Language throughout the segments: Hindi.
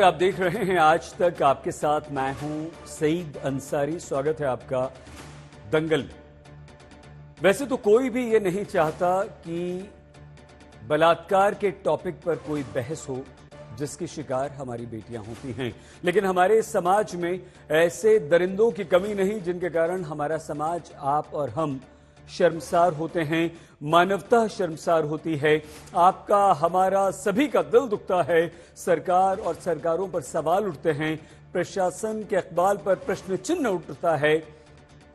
आप देख रहे हैं आज तक, आपके साथ मैं हूं सईद अंसारी। स्वागत है आपका दंगल में। वैसे तो कोई भी ये नहीं चाहता कि बलात्कार के टॉपिक पर कोई बहस हो जिसकी शिकार हमारी बेटियां होती हैं, लेकिन हमारे समाज में ऐसे दरिंदों की कमी नहीं जिनके कारण हमारा समाज, आप और हम शर्मसार होते हैं, मानवता शर्मसार होती है। आपका, हमारा, सभी का दिल दुखता है। सरकार और सरकारों पर सवाल उठते हैं, प्रशासन के इकबाल पर प्रश्न चिन्ह उठता है।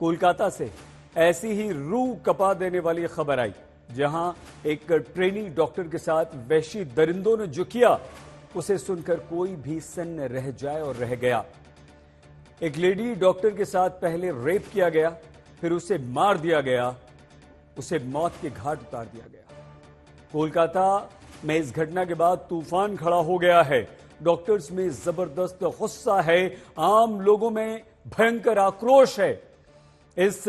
कोलकाता से ऐसी ही रूह कपा देने वाली खबर आई, जहां एक ट्रेनी डॉक्टर के साथ वहशी दरिंदों ने जो किया उसे सुनकर कोई भी सन्न रह जाए और रह गया। एक लेडी डॉक्टर के साथ पहले रेप किया गया, फिर उसे मार दिया गया, उसे मौत के घाट उतार दिया गया। कोलकाता में इस घटना के बाद तूफान खड़ा हो गया है। डॉक्टर्स में जबरदस्त गुस्सा है, आम लोगों में भयंकर आक्रोश है। इस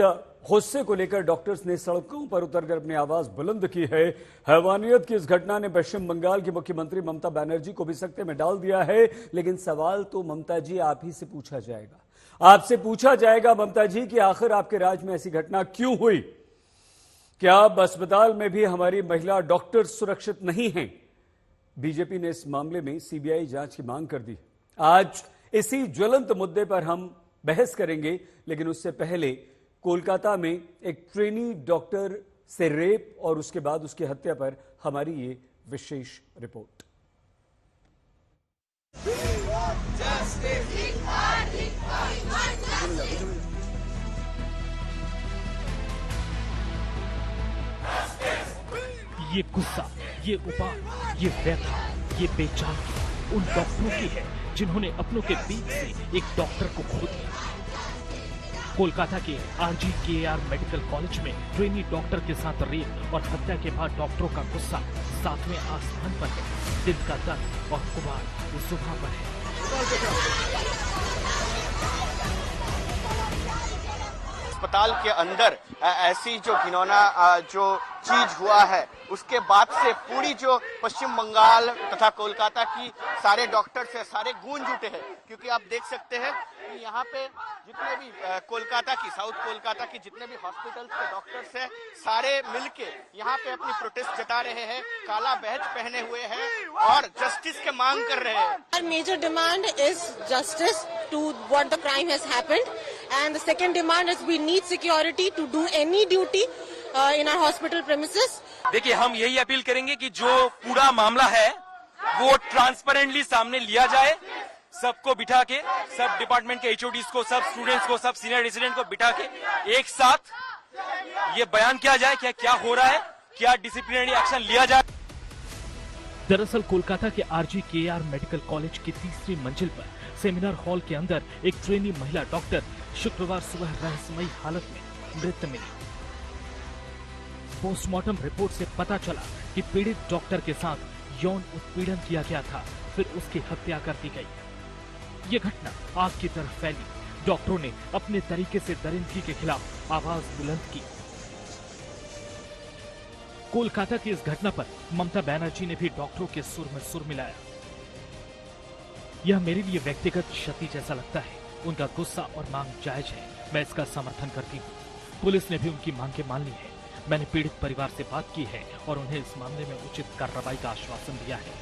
गुस्से को लेकर डॉक्टर्स ने सड़कों पर उतरकर अपनी आवाज बुलंद की है। हैवानियत की इस घटना ने पश्चिम बंगाल की मुख्यमंत्री ममता बनर्जी को भी सकते में डाल दिया है। लेकिन सवाल तो ममता जी आप ही से पूछा जाएगा, आपसे पूछा जाएगा ममता जी कि आखिर आपके राज्य में ऐसी घटना क्यों हुई? क्या अब अस्पताल में भी हमारी महिला डॉक्टर सुरक्षित नहीं हैं? बीजेपी ने इस मामले में सीबीआई जांच की मांग कर दी। आज इसी ज्वलंत मुद्दे पर हम बहस करेंगे, लेकिन उससे पहले कोलकाता में एक ट्रेनी डॉक्टर से रेप और उसके बाद उसकी हत्या पर हमारी ये विशेष रिपोर्ट। ये गुस्सा, ये उपाय, ये व्यथा, ये बेचारगी उन डॉक्टरों की है जिन्होंने अपनों के बीच से एक डॉक्टर को खो दिया। कोलकाता के RGKR मेडिकल कॉलेज में ट्रेनी डॉक्टर के साथ रेप और हत्या के बाद डॉक्टरों का गुस्सा सातवें आसमान पर है। दिल का दर्द और गुबार सुबह पर है। अस्पताल के अंदर ऐसी जो घिनौना जो चीज हुआ है, उसके बाद से पूरी जो पश्चिम बंगाल तथा कोलकाता की सारे डॉक्टर से सारे गूंज उठे हैं। क्योंकि आप देख सकते हैं कि यहाँ पे जितने भी कोलकाता की, साउथ कोलकाता की जितने भी हॉस्पिटल्स के डॉक्टर्स हैं, सारे मिलके यहाँ पे अपनी प्रोटेस्ट जता रहे हैं, काला बैज पहने हुए हैं और जस्टिस के मांग कर रहे हैं। Our major demand is justice to what the crime has happened, and the second demand is we need security to do any duty in our hospital premises. देखिए, हम यही अपील करेंगे कि जो पूरा मामला है वो ट्रांसपेरेंटली सामने लिया जाए। सबको बिठा के, सब डिपार्टमेंट के HODs को, सब स्टूडेंट्स को, सब सीनियर रेजिडेंट को बिठा के एक साथ ये बयान किया जाए कि क्या हो रहा है, क्या डिसिप्लिनरी एक्शन लिया जाए। दरअसल कोलकाता के RGKR मेडिकल कॉलेज की तीसरी मंजिल पर सेमिनार हॉल के अंदर एक ट्रेनी महिला डॉक्टर शुक्रवार सुबह रहस्यमयी हालत में मृत मिली। पोस्टमार्टम रिपोर्ट से पता चला कि पीड़ित डॉक्टर के साथ यौन उत्पीड़न किया गया था, फिर उसकी हत्या कर दी गई। ये घटना आग की तरह फैली। डॉक्टरों ने अपने तरीके से दरिंदगी के खिलाफ आवाज बुलंद की। कोलकाता की इस घटना पर ममता बनर्जी ने भी डॉक्टरों के सुर में सुर मिलाया। यह मेरे लिए व्यक्तिगत क्षति जैसा लगता है। उनका गुस्सा और मांग जायज है, मैं इसका समर्थन करती हूँ। पुलिस ने भी उनकी मांगे मान ली है। मैंने पीड़ित परिवार से बात की है और उन्हें इस मामले में उचित कार्रवाई का आश्वासन दिया है।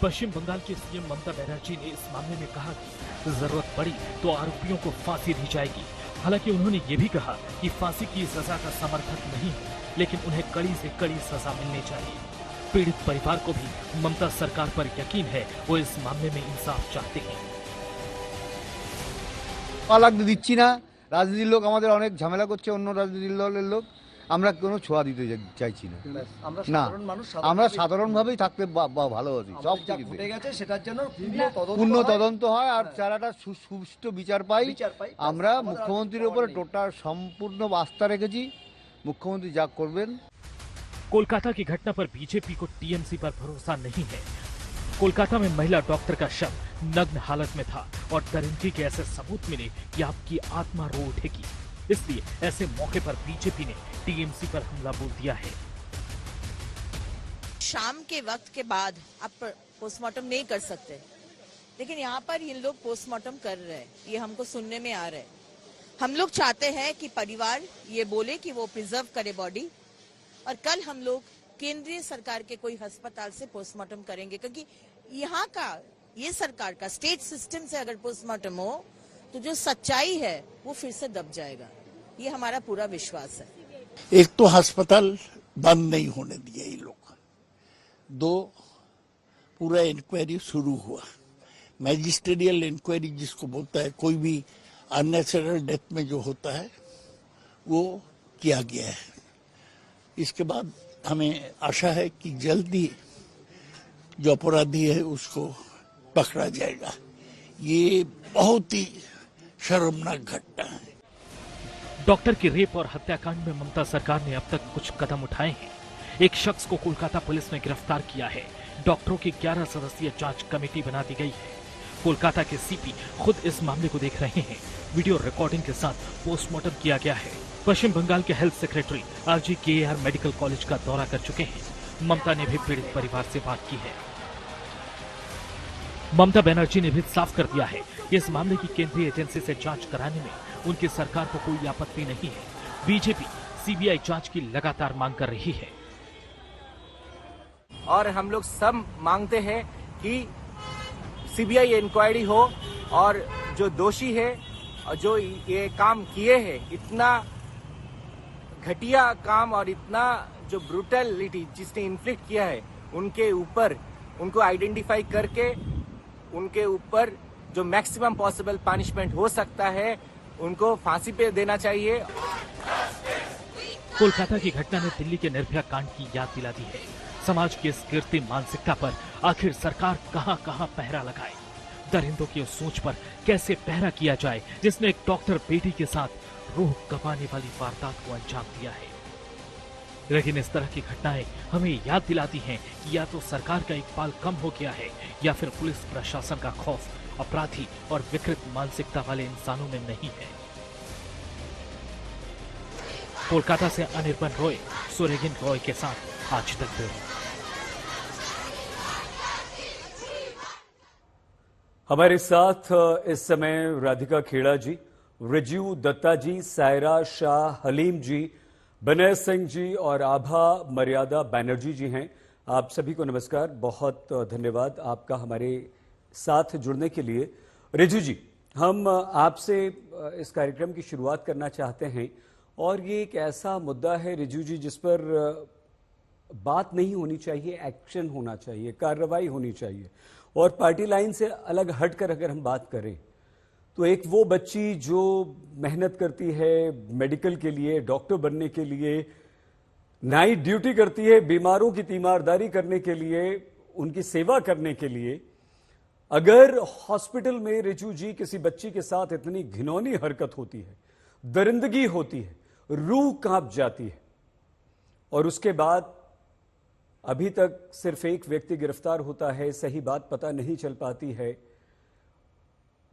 पश्चिम बंगाल की CM ममता बनर्जी ने इस मामले में कहा कि जरूरत पड़ी तो आरोपियों को फांसी दी जाएगी। हालांकि उन्होंने ये भी कहा कि फांसी की सजा का समर्थक नहीं है, लेकिन उन्हें कड़ी से कड़ी सजा मिलनी चाहिए। पीड़ित परिवार को भी ममता सरकार पर यकीन है, वो इस मामले में इंसाफ चाहते हैं। লাগতে দিচ্ছি না, রাজনীতির লোক আমাদের অনেক ঝামেলা করছে, অন্য রাজনীতির দলের লোক, আমরা কোনো ছোঁয়া দিতে চাইছি না। না, আমরা সাধারণভাবেই থাকতে ভালো আছি। সব ঘটে গেছে, সেটার জন্য পূর্ণ তদন্ত হয় আর যারাটা সুষ্ঠু বিচার পাই। আমরা মুখ্যমন্ত্রীর উপরে টোটাল সম্পূর্ণ আস্থা রেখেছি। মুখ্যমন্ত্রী যা করবেন। कोलकाता की घटना पर बीजेपी को TMC पर भरोसा नहीं है। कोलकाता में महिला डॉक्टर का शव नग्न हालत में था और दरिंदगी के ऐसे सबूत मिले कि आपकी आत्मा रो उठेगी। इसलिए ऐसे मौके पर बीजेपी ने TMC पर हमला बोल दिया है। शाम के वक्त के बाद आप पोस्टमार्टम नहीं कर सकते, लेकिन यहाँ पर ये लोग पोस्टमार्टम कर रहे हैं, ये हमको सुनने में आ रहा है। हम लोग चाहते हैं कि परिवार ये बोले कि वो प्रिजर्व करे बॉडी, और कल हम लोग केंद्रीय सरकार के कोई अस्पताल से पोस्टमार्टम करेंगे, क्योंकि यहाँ का ये सरकार का स्टेट सिस्टम से अगर पोस्टमार्टम हो तो जो सच्चाई है वो फिर से दब जाएगा, ये हमारा पूरा विश्वास है। एक तो अस्पताल बंद नहीं होने दिया ये लोग, दो पूरा इंक्वायरी शुरू हुआ, मैजिस्ट्रियल इंक्वायरी जिसको बोलता है, कोई भी अननेचुरल डेथ में जो होता है वो किया गया है। इसके बाद हमें आशा है कि जल्दी जो अपराधी है उसको पकड़ा जाएगा। ये बहुत ही शर्मनाक घटना है। डॉक्टर की रेप और हत्याकांड में ममता सरकार ने अब तक कुछ कदम उठाए हैं। एक शख्स को कोलकाता पुलिस ने गिरफ्तार किया है। डॉक्टरों की 11 सदस्यीय जांच कमेटी बना दी गई है। कोलकाता के सीपी खुद इस मामले को देख रहे हैं। वीडियो रिकॉर्डिंग के साथ पोस्टमार्टम किया गया है। पश्चिम बंगाल के health secretary RGKR medical college का दौरा कर चुके हैं। ममता ने भी पीड़ित परिवार से बात की है। ममता बनर्जी ने भी साफ कर दिया है कि इस मामले की केंद्रीय एजेंसी से जांच कराने में उनकी सरकार को कोई आपत्ति नहीं है। बीजेपी CBI जांच की लगातार मांग कर रही है और हम लोग सब मांगते हैं कि CBI इंक्वायरी हो और जो दोषी है और जो ये काम किए हैं, इतना घटिया काम और इतना जो ब्रूटलिटी जिसने इन्फ्लिक्ट किया है, उनके ऊपर उनको आइडेंटिफाई करके उनके ऊपर जो मैक्सिमम पॉसिबल पनिशमेंट हो सकता है उनको फांसी पे देना चाहिए। कोलकाता की घटना ने दिल्ली के निर्भया कांड की याद दिला दी है। समाज की इस गिरती मानसिकता पर आखिर सरकार कहां पहरा लगाए। दरिंदों की उस सोच पर कैसे पहरा किया जाए जिसने एक डॉक्टर बेटी के साथ रूह गंवाने वाली वारदात को अंजाम दिया है। लेकिन इस तरह की घटनाएं हमें याद दिलाती हैं कि या तो सरकार का इकबाल कम हो गया है या फिर पुलिस प्रशासन का खौफ अपराधी और विकृत मानसिकता वाले इंसानों में नहीं है। कोलकाता से अनिर्बन रॉय, सुरेगिन रॉय के साथ आज तक ब्यूरो। हमारे साथ इस समय राधिका खेड़ा जी, रिजू दत्ता जी, सायरा शाह हलीम जी, विनय सिंह जी और आभा मर्यादा बैनर्जी जी हैं। आप सभी को नमस्कार, बहुत धन्यवाद आपका हमारे साथ जुड़ने के लिए। रिजू जी, हम आपसे इस कार्यक्रम की शुरुआत करना चाहते हैं और ये एक ऐसा मुद्दा है रिजू जी जिस पर बात नहीं होनी चाहिए, एक्शन होना चाहिए, कार्रवाई होनी चाहिए। और पार्टी लाइन से अलग हटकर अगर हम बात करें तो एक वो बच्ची जो मेहनत करती है मेडिकल के लिए, डॉक्टर बनने के लिए, नाइट ड्यूटी करती है, बीमारों की तीमारदारी करने के लिए, उनकी सेवा करने के लिए, अगर हॉस्पिटल में रिजू जी किसी बच्ची के साथ इतनी घिनौनी हरकत होती है, दरिंदगी होती है, रूह कांप जाती है और उसके बाद अभी तक सिर्फ एक व्यक्ति गिरफ्तार होता है, सही बात पता नहीं चल पाती है।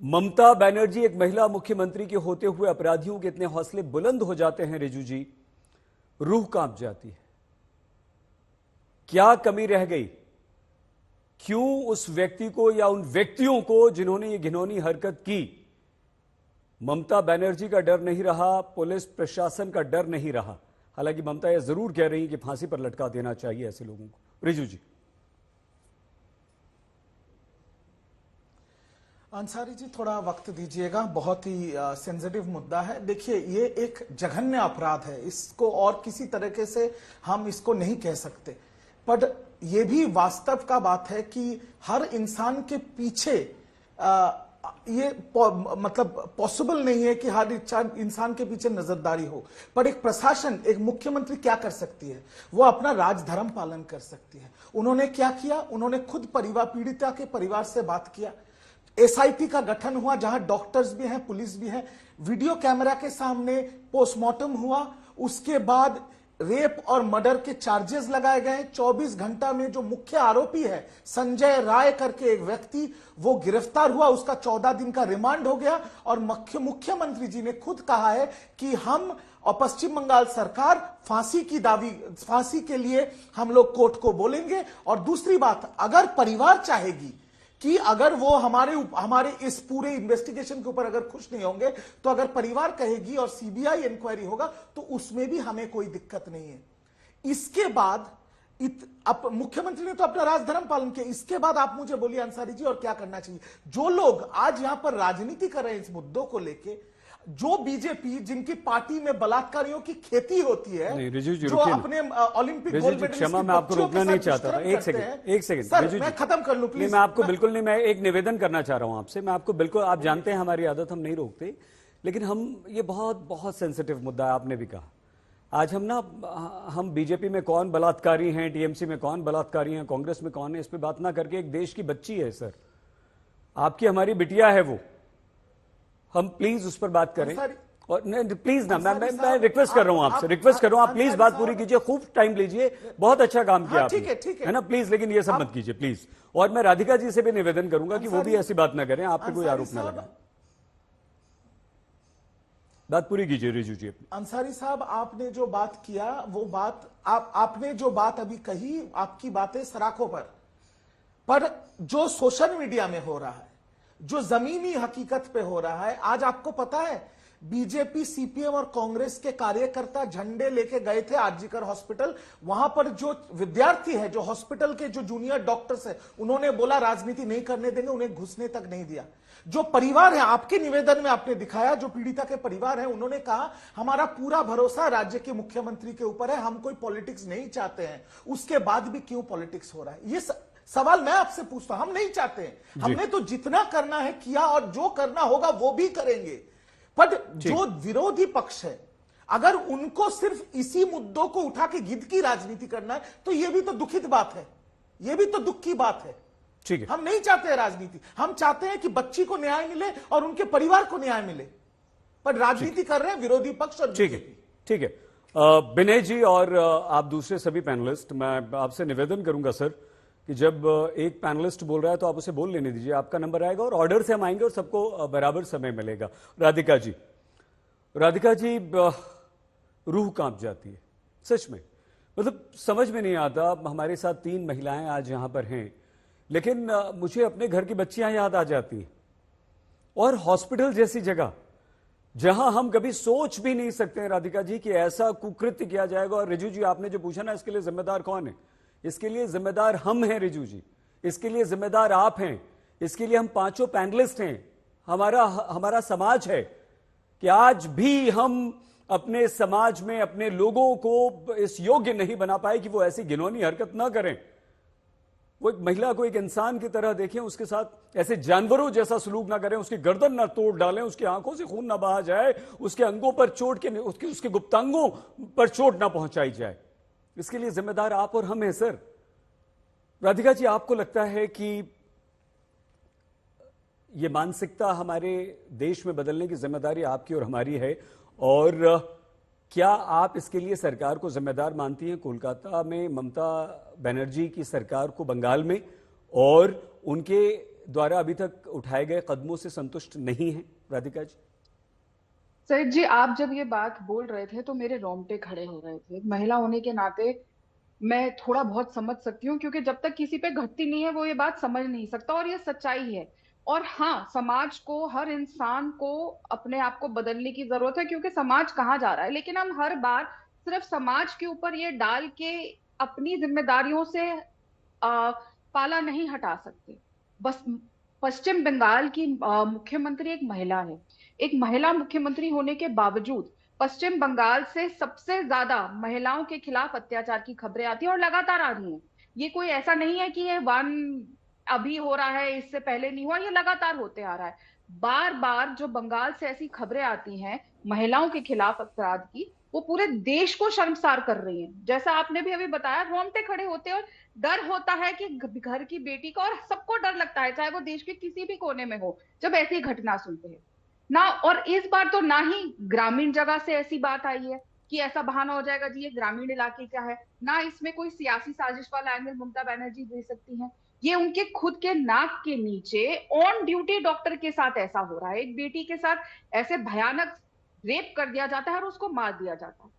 ममता बनर्जी एक महिला मुख्यमंत्री के होते हुए अपराधियों के इतने हौसले बुलंद हो जाते हैं रिजू जी, रूह कांप जाती है। क्या कमी रह गई? क्यों उस व्यक्ति को या उन व्यक्तियों को जिन्होंने ये घिनौनी हरकत की, ममता बनर्जी का डर नहीं रहा, पुलिस प्रशासन का डर नहीं रहा? हालांकि ममता यह जरूर कह रही है कि फांसी पर लटका देना चाहिए ऐसे लोगों को। रिजू जी। अंसारी जी, थोड़ा वक्त दीजिएगा, बहुत ही सेंसिटिव मुद्दा है। देखिए, ये एक जघन्य अपराध है, इसको और किसी तरीके से हम इसको नहीं कह सकते। पर यह भी वास्तव का बात है कि हर इंसान के पीछे ये मतलब पॉसिबल नहीं है कि हर इंसान के पीछे नजरदारी हो। पर एक प्रशासन, एक मुख्यमंत्री क्या कर सकती है? वो अपना राजधर्म पालन कर सकती है। उन्होंने क्या किया? उन्होंने खुद परिवार, पीड़िता के परिवार से बात किया। SIT का गठन हुआ जहां डॉक्टर्स भी हैं, पुलिस भी है। वीडियो कैमरा के सामने पोस्टमार्टम हुआ। उसके बाद रेप और मर्डर के चार्जेस लगाए गए। 24 घंटा में जो मुख्य आरोपी है संजय राय करके एक व्यक्ति, वो गिरफ्तार हुआ। उसका 14 दिन का रिमांड हो गया और मुख्यमंत्री जी ने खुद कहा है कि हम और पश्चिम बंगाल सरकार फांसी के लिए हम लोग कोर्ट को बोलेंगे। और दूसरी बात, अगर परिवार चाहेगी कि अगर वो हमारे इस पूरे इन्वेस्टिगेशन के ऊपर अगर खुश नहीं होंगे, तो अगर परिवार कहेगी और सीबीआई इंक्वायरी होगा तो उसमें भी हमें कोई दिक्कत नहीं है। इसके बाद अब मुख्यमंत्री ने तो अपना राजधर्म पालन किया, इसके बाद आप मुझे बोलिए अंसारी जी और क्या करना चाहिए? जो लोग आज यहां पर राजनीति कर रहे हैं इस मुद्दों को लेके, जो बीजेपी जिनकी पार्टी में बलात्कारियों की खेती होती है, जो अपने ओलंपिक गोल्ड मेडलिस्ट, क्षमा, मैं आपको रोकना नहीं चाहता था। एक सेकंड सर, मैं खत्म कर लूं प्लीज। मैं आपको बिल्कुल नहीं, मैं एक निवेदन करना चाह रहा हूं आपसे। मैं आपको बिल्कुल, आप जानते हैं हमारी आदत, हम नहीं रोकते, लेकिन ये बहुत बहुत सेंसिटिव मुद्दा है। आपने भी कहा आज हम बीजेपी में कौन बलात्कारी हैं, टीएमसी में कौन बलात्कारी हैं, कांग्रेस में कौन है, इस पे बात ना करके, एक देश की बच्ची है सर, आपकी हमारी बिटिया है वो, हम प्लीज उस पर बात करें। और प्लीज ना, मैं रिक्वेस्ट कर रहा हूं आपसे, रिक्वेस्ट कर रहा हूं, आप प्लीज बात पूरी कीजिए, खूब टाइम लीजिए, बहुत अच्छा काम किया आपने, ठीक है ना, प्लीज, लेकिन ये सब मत कीजिए प्लीज। और मैं राधिका जी से भी निवेदन करूंगा कि वो भी ऐसी बात ना करें, आप पे कोई आरोप ना लगाएं। बात पूरी कीजिए रिजू जी। अंसारी साहब, आपने जो बात किया वो बात आपने जो बात अभी कही, आपकी बातें सराखों पर जो सोशल मीडिया में हो रहा है, जो जमीनी हकीकत पे हो रहा है, आज आपको पता है बीजेपी, सीपीएम और कांग्रेस के कार्यकर्ता झंडे लेके गए थे आरजीकर हॉस्पिटल। वहां पर जो विद्यार्थी है, जो हॉस्पिटल के जो जूनियर डॉक्टर्स है, उन्होंने बोला राजनीति नहीं करने देंगे, उन्हें घुसने तक नहीं दिया। जो परिवार है, आपके निवेदन में आपने दिखाया, जो पीड़िता के परिवार है, उन्होंने कहा हमारा पूरा भरोसा राज्य के मुख्यमंत्री के ऊपर है, हम कोई पॉलिटिक्स नहीं चाहते हैं। उसके बाद भी क्यों पॉलिटिक्स हो रहा है? ये सवाल मैं आपसे पूछता हूं। हम नहीं चाहते हैं, हमने तो जितना करना है किया और जो करना होगा वो भी करेंगे। पर जो विरोधी पक्ष है, अगर उनको सिर्फ इसी मुद्दों को उठा के गिद्ध की राजनीति करना है, तो यह भी तो दुखित बात है, यह भी तो दुख की बात है। ठीक है, हम नहीं चाहते हैं राजनीति, हम चाहते हैं कि बच्ची को न्याय मिले और उनके परिवार को न्याय मिले, पर राजनीति कर रहे हैं विरोधी पक्ष और बीजेपी। ठीक है, विनय जी और आप दूसरे सभी पैनलिस्ट, मैं आपसे निवेदन करूंगा सर कि जब एक पैनलिस्ट बोल रहा है तो आप उसे बोल लेने दीजिए, आपका नंबर आएगा और ऑर्डर से हम आएंगे और सबको बराबर समय मिलेगा। राधिका जी, रूह कांप जाती है सच में, मतलब समझ में नहीं आता। हमारे साथ 3 महिलाएं आज यहां पर हैं, लेकिन मुझे अपने घर की बच्चियां याद आ जाती हैं, और हॉस्पिटल जैसी जगह जहां हम कभी सोच भी नहीं सकते हैं राधिका जी कि ऐसा कुकृत्य किया जाएगा। और रिजू जी, आपने जो पूछा ना, इसके लिए जिम्मेदार कौन है? इसके लिए जिम्मेदार हम हैं रिजू जी, इसके लिए जिम्मेदार आप हैं, इसके लिए हम 5 पैनलिस्ट हैं, हमारा समाज है कि आज भी हम अपने समाज में अपने लोगों को इस योग्य नहीं बना पाए कि वो ऐसी घिनौनी हरकत ना करें। वो एक महिला को एक इंसान की तरह देखें, उसके साथ ऐसे जानवरों जैसा सलूक ना करें, उसकी गर्दन ना तोड़ डालें, उसकी आंखों से खून ना बहा जाए, उसके अंगों पर चोट के उसके गुप्तांगों पर चोट ना पहुंचाई जाए। इसके लिए जिम्मेदार आप और हम हैं सर। राधिका जी, आपको लगता है कि ये मानसिकता हमारे देश में बदलने की जिम्मेदारी आपकी और हमारी है, और क्या आप इसके लिए सरकार को जिम्मेदार मानती हैं? कोलकाता में ममता बनर्जी की सरकार को बंगाल में, और उनके द्वारा अभी तक उठाए गए कदमों से संतुष्ट नहीं है राधिका जी? सईद जी, आप जब ये बात बोल रहे थे तो मेरे रोंगटे खड़े हो रहे थे। महिला होने के नाते मैं थोड़ा बहुत समझ सकती हूँ, क्योंकि जब तक किसी पे घटती नहीं है वो ये बात समझ नहीं सकता, और ये सच्चाई है। और हाँ, समाज को, हर इंसान को अपने आप को बदलने की जरूरत है, क्योंकि समाज कहाँ जा रहा है। लेकिन हम हर बार सिर्फ समाज के ऊपर ये डाल के अपनी जिम्मेदारियों से पाला नहीं हटा सकते। बस पश्चिम बंगाल की मुख्यमंत्री एक महिला है। एक महिला मुख्यमंत्री होने के बावजूद पश्चिम बंगाल से सबसे ज्यादा महिलाओं के खिलाफ अत्याचार की खबरें आती हैं और लगातार आ रही हैं। ये कोई ऐसा नहीं है कि ये अभी हो रहा है, इससे पहले नहीं हुआ, ये लगातार होते आ रहा है। बार बार जो बंगाल से ऐसी खबरें आती हैं महिलाओं के खिलाफ अपराध की, वो पूरे देश को शर्मसार कर रही हैं। जैसा आपने भी अभी बताया, रोंगटे खड़े होते हैं और डर होता है कि घर की बेटी का, और सबको डर लगता है चाहे वो देश के किसी भी कोने में हो, जब ऐसी घटना सुनते हैं ना। और इस बार तो ना ही ग्रामीण जगह से ऐसी बात आई है कि ऐसा बहाना हो जाएगा जी ये ग्रामीण इलाके का है, ना इसमें कोई सियासी साजिश वाला एंगल ममता बनर्जी दे सकती हैं। ये उनके खुद के नाक के नीचे ऑन ड्यूटी डॉक्टर के साथ ऐसा हो रहा है। एक बेटी के साथ ऐसे भयानक रेप कर दिया जाता है और उसको मार दिया जाता है।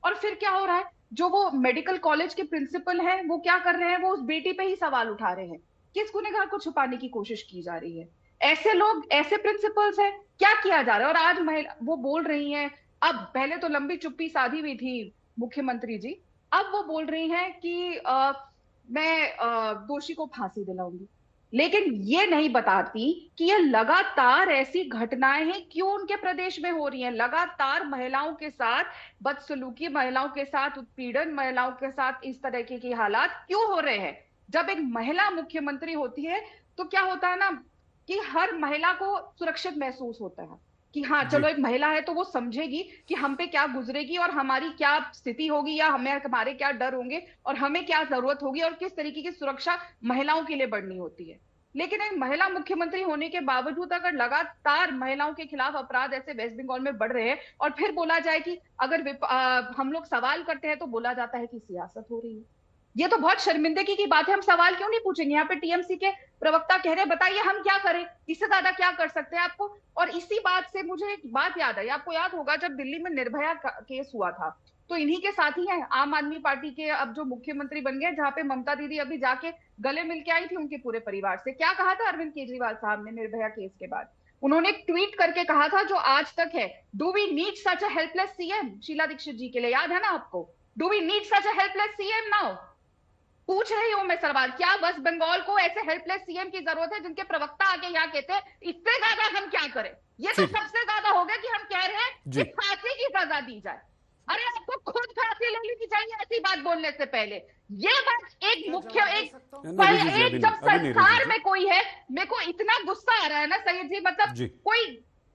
और फिर क्या हो रहा है, जो वो मेडिकल कॉलेज के प्रिंसिपल हैं वो क्या कर रहे हैं, वो उस बेटी पे ही सवाल उठा रहे हैं किस गुनहगार को छुपाने की कोशिश की जा रही है? ऐसे लोग, ऐसे प्रिंसिपल्स हैं, क्या किया जा रहा है? और आज महिला वो बोल रही हैं, अब पहले तो लंबी चुप्पी साधी हुई थी मुख्यमंत्री जी, अब वो बोल रही हैं कि मैं दोषी को फांसी दिलाऊंगी, लेकिन ये नहीं बताती कि ये लगातार ऐसी घटनाएं हैं क्यों उनके प्रदेश में हो रही हैं। लगातार महिलाओं के साथ बदसलूकी, महिलाओं के साथ उत्पीड़न, महिलाओं के साथ इस तरह के हालात क्यों हो रहे हैं? जब एक महिला मुख्यमंत्री होती है तो क्या होता है ना कि हर महिला को सुरक्षित महसूस होता है कि हाँ चलो एक महिला है तो वो समझेगी कि हम पे क्या गुजरेगी और हमारी क्या स्थिति होगी, या हमारे क्या डर होंगे और हमें क्या जरूरत होगी और किस तरीके की सुरक्षा महिलाओं के लिए बढ़नी होती है। लेकिन एक महिला मुख्यमंत्री होने के बावजूद अगर लगातार महिलाओं के खिलाफ अपराध ऐसे वेस्ट बंगाल में बढ़ रहे हैं और फिर बोला जाए कि अगर हम लोग सवाल करते हैं तो बोला जाता है कि सियासत हो रही है, ये तो बहुत शर्मिंदगी की बात है। हम सवाल क्यों नहीं पूछेंगे? यहाँ पे टीएमसी के प्रवक्ता कह रहे हैं बताइए हम क्या करें, इससे ज्यादा क्या कर सकते हैं आपको। और इसी बात से मुझे एक बात याद आई, आपको याद होगा जब दिल्ली में निर्भया केस हुआ था तो इन्हीं के साथी हैं आम आदमी पार्टी के अब जो मुख्यमंत्री बन गए, जहां पे ममता दीदी अभी जाके गले मिलके आई थी उनके पूरे परिवार से। क्या कहा था अरविंद केजरीवाल साहब ने निर्भया केस के बाद? उन्होंने एक ट्वीट करके कहा था जो आज तक है, do we need such a helpless CM? Sheila Dikshit ji के लिए याद है ना आपको, do we need such a helpless CM now? पूछ रही हूं मैं सवाल, क्या वेस्ट बंगाल को ऐसे हेल्पलेस सीएम की जरूरत है? जिनके प्रवक्ता आके यहाँ कहते हैं इससे ज्यादा हम क्या करें? ये तो सबसे ज्यादा हो गया कि हम कह रहे हैं कि फांसी की सजा दी जाए। अरे आपको खुद फांसी ले लेनी चाहिए ऐसी बात बोलने से पहले। ये बात एक मुख्य एक जब सरकार में कोई है, मेरे को इतना गुस्सा आ रहा है ना सैयद जी, मतलब कोई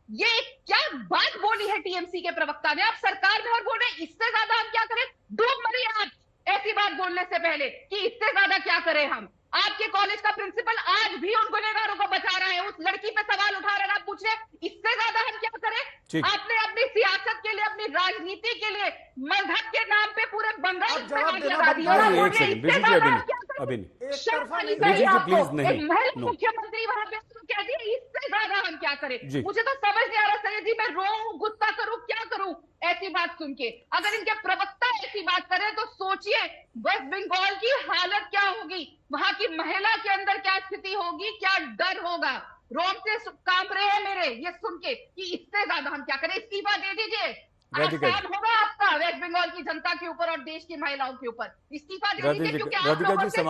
ये क्या बात बोली है टीएमसी के प्रवक्ता ने, आप सरकार में और बोल रहे इससे ज्यादा हम क्या करें? डूब मरिए आप ऐसी बात बोलने से पहले कि इससे ज्यादा क्या करें हम। आपके कॉलेज का प्रिंसिपल आज भी उन गुनहगारों को बचा रहा है, उस लड़की पे सवाल उठा रहे हैं, आप पूछ रहे इससे ज्यादा हम क्या करें? आपने अपनी सियासत के लिए, अपनी राजनीति के लिए मजहब के नाम पे पूरे बंगाल पे आग लगा दी। मुख्यमंत्री वहां पे कह दिए इससे ज्यादा हम क्या करें? मुझे तो समझ नहीं आ रहा सैयद जी, मैं रोऊं, गुस्सा करूं, क्या करूं ऐसी बात सुन के? अगर इनके प्रवक्ता ऐसी बात करें तो सोचिए वेस्ट बंगाल की हालत क्या होगी, वहां की महिला के अंदर क्या स्थिति होगी, क्या डर होगा। रोंगटे कांप रहे हैं मेरे ये सुन के कि इससे ज्यादा हम क्या करें। इस्तीफा दे दीजिए, आसान होगा आपका वेस्ट बंगाल की जनता के ऊपर और देश की महिलाओं के ऊपर। इस्तीफा दे दीजिए क्योंकि आप लोगों से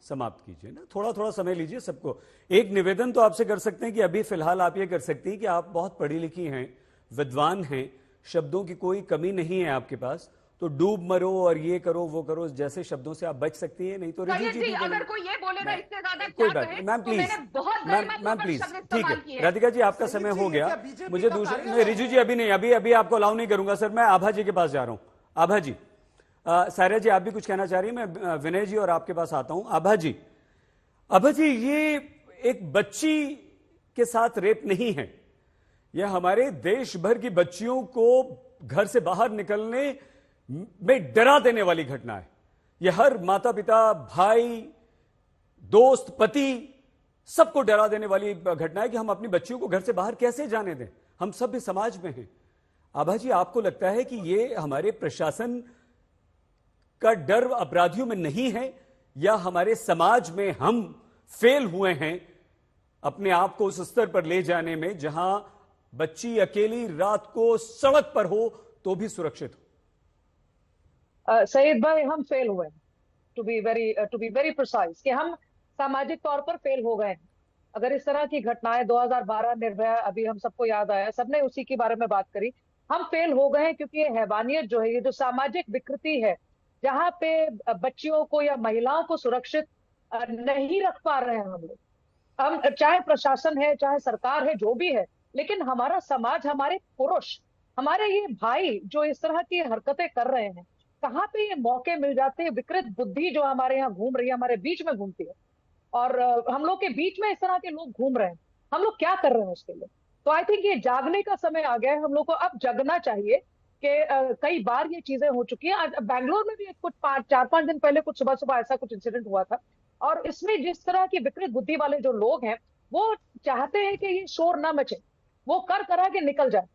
समाप्त कीजिए ना, थोड़ा थोड़ा समय लीजिए सबको। एक निवेदन तो आपसे कर सकते हैं कि अभी फिलहाल आप ये कर सकती हैं कि आप बहुत पढ़ी लिखी हैं, विद्वान हैं, शब्दों की कोई कमी नहीं है आपके पास, तो डूब मरो और ये करो वो करो जैसे शब्दों से आप बच सकती हैं। नहीं तो रिजू जी अगर कोई ये बोलेगा इससे ज्यादा कोई बात नहीं मैम, प्लीज मैम प्लीज, ठीक है राधिका जी आपका समय हो गया। मुझे दूसरा रिजू जी अभी नहीं, अभी आपको अलाउ नहीं करूंगा सर। मैं आभा जी के पास जा रहा हूं। आभा जी, सायरा जी आप भी कुछ कहना चाह रही है? मैं विनय जी और आपके पास आता हूं। आभा जी, ये एक बच्ची के साथ रेप नहीं है, यह हमारे देश भर की बच्चियों को घर से बाहर निकलने में डरा देने वाली घटना है। यह हर माता पिता, भाई, दोस्त, पति सबको डरा देने वाली घटना है कि हम अपनी बच्चियों को घर से बाहर कैसे जाने दें। हम सब भी समाज में हैं। आभा जी, आपको लगता है कि ये हमारे प्रशासन का डर अपराधियों में नहीं है, या हमारे समाज में हम फेल हुए हैं अपने आप को उस स्तर पर ले जाने में जहां बच्ची अकेली रात को सड़क पर हो तो भी सुरक्षित हो? सईद भाई, हम फेल हुए हैं, टू बी वेरी प्रिसाइज, कि हम सामाजिक तौर पर फेल हो गए हैं। अगर इस तरह की घटनाएं 2012 निर्भया, अभी हम सबको याद आया, सबने उसी के बारे में बात करी, हम फेल हो गए हैं क्योंकि ये हैवानियत जो है, ये जो सामाजिक विकृति है, जहां पे बच्चियों को या महिलाओं को सुरक्षित नहीं रख पा रहे हैं हम लोग, हम चाहे प्रशासन है, चाहे सरकार है, जो भी है, लेकिन हमारा समाज, हमारे पुरुष, हमारे ये भाई जो इस तरह की हरकतें कर रहे हैं, कहाँ पे ये मौके मिल जाते हैं? विकृत बुद्धि जो हमारे यहाँ घूम रही है, हमारे बीच में घूमती है, और हम लोग के बीच में इस तरह के लोग घूम रहे हैं, हम लोग क्या कर रहे हैं उसके लिए? तो आई थिंक ये जागने का समय आ गया है, हम लोग को अब जगना चाहिए कि कई बार ये चीजें हो चुकी हैं। आज बैंगलोर में भी कुछ 4-5 दिन पहले कुछ सुबह ऐसा कुछ इंसिडेंट हुआ था, और इसमें जिस तरह की विकृत बुद्धि वाले जो लोग हैं वो चाहते हैं कि ये शोर ना मचे, वो करा के निकल जाए।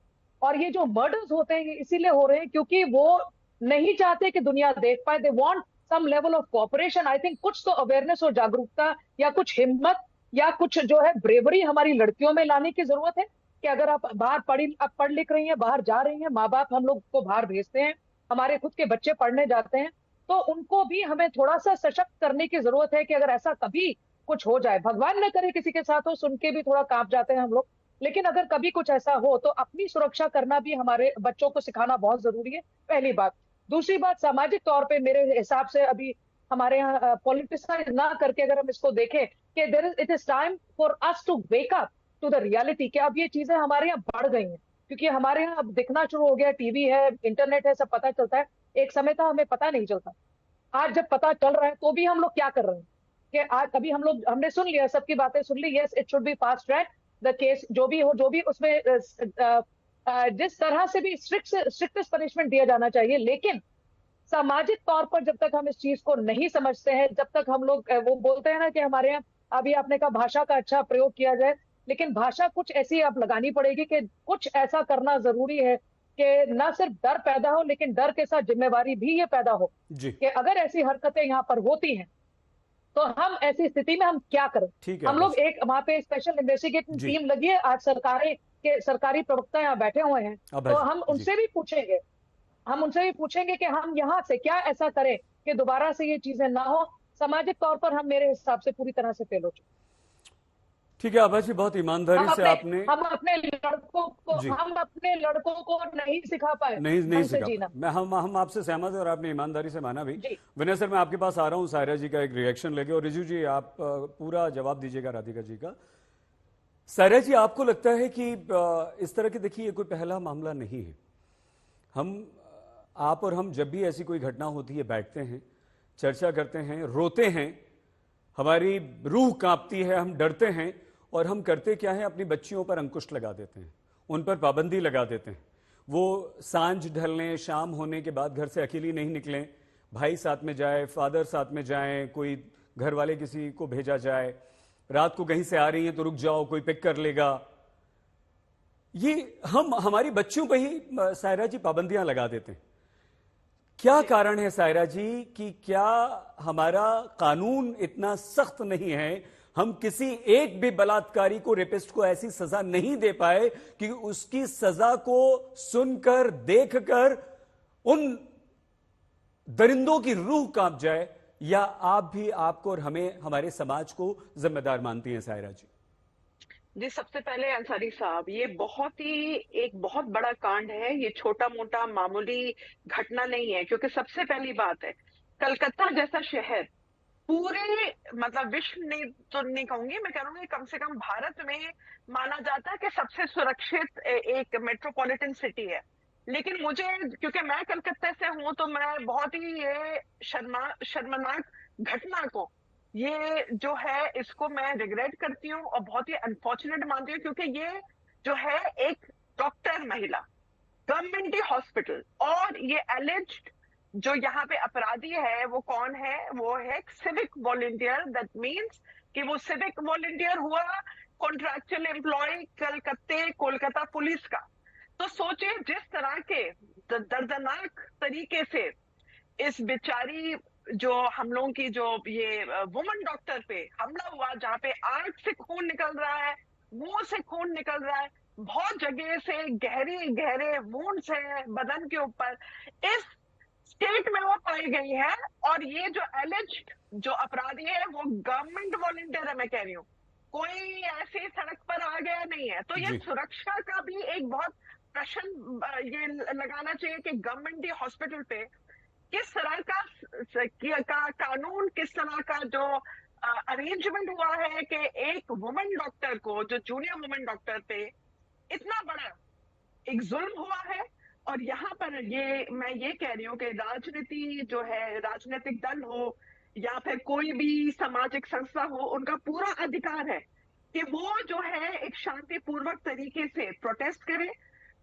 और ये जो मर्डर्स होते हैं ये इसीलिए हो रहे हैं क्योंकि वो नहीं चाहते कि दुनिया देख पाए। They want some level of cooperation. I think कुछ तो अवेयरनेस और जागरूकता या कुछ हिम्मत या कुछ जो है ब्रेवरी हमारी लड़कियों में लाने की जरूरत है कि अगर आप बाहर पढ़ लिख रही हैं, बाहर जा रही हैं, माँ बाप हम लोग को बाहर भेजते हैं, हमारे खुद के बच्चे पढ़ने जाते हैं, तो उनको भी हमें थोड़ा सा सशक्त करने की जरूरत है कि अगर ऐसा कभी कुछ हो जाए, भगवान न करे किसी के साथ हो, सुन के भी थोड़ा कांप जाते हैं हम लोग, लेकिन अगर कभी कुछ ऐसा हो तो अपनी सुरक्षा करना भी हमारे बच्चों को सिखाना बहुत जरूरी है, पहली बात। दूसरी बात, सामाजिक तौर पे मेरे हिसाब से अभी हमारे यहाँ पॉलिटिसाइज ना करके अगर हम इसको देखें कि it is time for us to wake up to the reality कि अब ये चीजें हमारे यहाँ बढ़ गई हैं, क्योंकि हमारे यहाँ अब दिखना शुरू हो गया, टीवी है, इंटरनेट है, सब पता चलता है। एक समय था हमें पता नहीं चलता, आज जब पता चल रहा है तो भी हम लोग क्या कर रहे हैं कि आज अभी हमने सुन लिया, सबकी बातें सुन ली, yes it should be fast track the case, जो भी हो, जो भी उसमें जिस तरह से भी स्ट्रिक्टेस्ट पनिशमेंट दिया जाना चाहिए, लेकिन सामाजिक तौर पर जब तक हम इस चीज को नहीं समझते हैं, जब तक हम लोग वो बोलते हैं ना कि हमारे यहाँ अभी आपने कहा भाषा का अच्छा प्रयोग किया जाए, लेकिन भाषा कुछ ऐसी आप लगानी पड़ेगी कि कुछ ऐसा करना जरूरी है कि न सिर्फ डर पैदा हो, लेकिन डर के साथ जिम्मेवारी भी ये पैदा हो कि अगर ऐसी हरकतें यहाँ पर होती हैं तो हम ऐसी स्थिति में हम क्या करें। हम लोग एक वहां पे स्पेशल इन्वेस्टिगेटिंग टीम लगी है, आज सरकारी प्रवक्ता यहाँ बैठे हुए हैं, तो हम उनसे भी पूछेंगे कि हम यहाँ से क्या ऐसा करें कि दोबारा से ये चीजें ना हो। सामाजिक तौर पर हम मेरे हिसाब से पूरी तरह से फेल हो चुके। ठीक है आभा जी, बहुत ईमानदारी से आपने हम अपने लड़कों को नहीं सिखा पाए, नहीं सिखा मैं हम आपसे सहमत है और आपने ईमानदारी से माना भी। विनय सर, मैं आपके पास आ रहा हूं सायरा जी का एक रिएक्शन लेके, और रिजू जी आप पूरा जवाब दीजिएगा राधिका जी का। सायरा जी, आपको लगता है कि इस तरह की, देखिए ये कोई पहला मामला नहीं है, आप और हम जब भी ऐसी कोई घटना होती है बैठते हैं, चर्चा करते हैं, रोते हैं, हमारी रूह कांपती है, हम डरते हैं, और हम करते क्या है, अपनी बच्चियों पर अंकुश लगा देते हैं, उन पर पाबंदी लगा देते हैं। वो सांझ ढलने, शाम होने के बाद घर से अकेली नहीं निकलें, भाई साथ में जाए, फादर साथ में जाएं, कोई घर वाले किसी को भेजा जाए, रात को कहीं से आ रही हैं तो रुक जाओ, कोई पिक कर लेगा। ये हम हमारी बच्चियों पर ही सायरा जी पाबंदियां लगा देते हैं। क्या कारण है सायरा जी कि क्या हमारा कानून इतना सख्त नहीं है, हम किसी एक भी बलात्कारी को, रेपिस्ट को ऐसी सजा नहीं दे पाए कि उसकी सजा को सुनकर, देखकर उन दरिंदों की रूह कांप जाए? या आप भी, आपको और हमें, हमारे समाज को जिम्मेदार मानती हैं सायरा जी? जी, सबसे पहले अंसारी साहब, ये एक बहुत बड़ा कांड है, ये छोटा मोटा मामूली घटना नहीं है, क्योंकि सबसे पहली बात है, कलकत्ता जैसा शहर पूरे मतलब विश्व नहीं तो नहीं कहूंगी, मैं कहूंगी कम से कम भारत में माना जाता है कि सबसे सुरक्षित एक मेट्रोपॉलिटन सिटी है। लेकिन मुझे, क्योंकि मैं कलकत्ता से हूं, तो मैं बहुत ही ये शर्मनाक घटना को, ये जो है, इसको मैं रिग्रेट करती हूँ और बहुत ही अनफॉर्चुनेट मानती हूँ, क्योंकि ये जो है एक डॉक्टर महिला गवर्नमेंट हॉस्पिटल, और ये एलिज्ड जो यहाँ पे अपराधी है वो कौन है, वो है सिविक वॉलंटियर। दैट मीन्स कि वो सिविक वॉलंटियर हुआ कॉन्ट्रैक्चुअल एम्प्लॉय कोलकाता पुलिस का। तो सोचिए जिस तरह के दर्दनाक तरीके से इस बेचारी जो हम लोगों की जो ये वुमन डॉक्टर पे हमला हुआ, जहाँ पे आंख से खून निकल रहा है, मुंह से खून निकल रहा है, बहुत जगह से गहरे वुंड्स हैं बदन के ऊपर, इस स्टेट में वो पाई गई है। और ये जो एलिज्ड जो अपराधी है वो गवर्नमेंट वॉलंटियर है, मैं कह रही हूँ, कोई ऐसे सड़क पर आ गया नहीं है। तो ये सुरक्षा का भी एक बहुत प्रश्न ये लगाना चाहिए कि गवर्नमेंट हॉस्पिटल पे किस तरह का कानून, किस तरह का जो अरेंजमेंट हुआ है कि एक वुमन डॉक्टर को, जो जूनियर वुमन डॉक्टर पे इतना बड़ा एक जुल्म हुआ है। और यहाँ पर मैं ये कह रही हूँ कि राजनीति जो है, राजनीतिक दल हो या फिर कोई भी सामाजिक संस्था हो, उनका पूरा अधिकार है कि वो जो है एक शांतिपूर्वक तरीके से प्रोटेस्ट करे,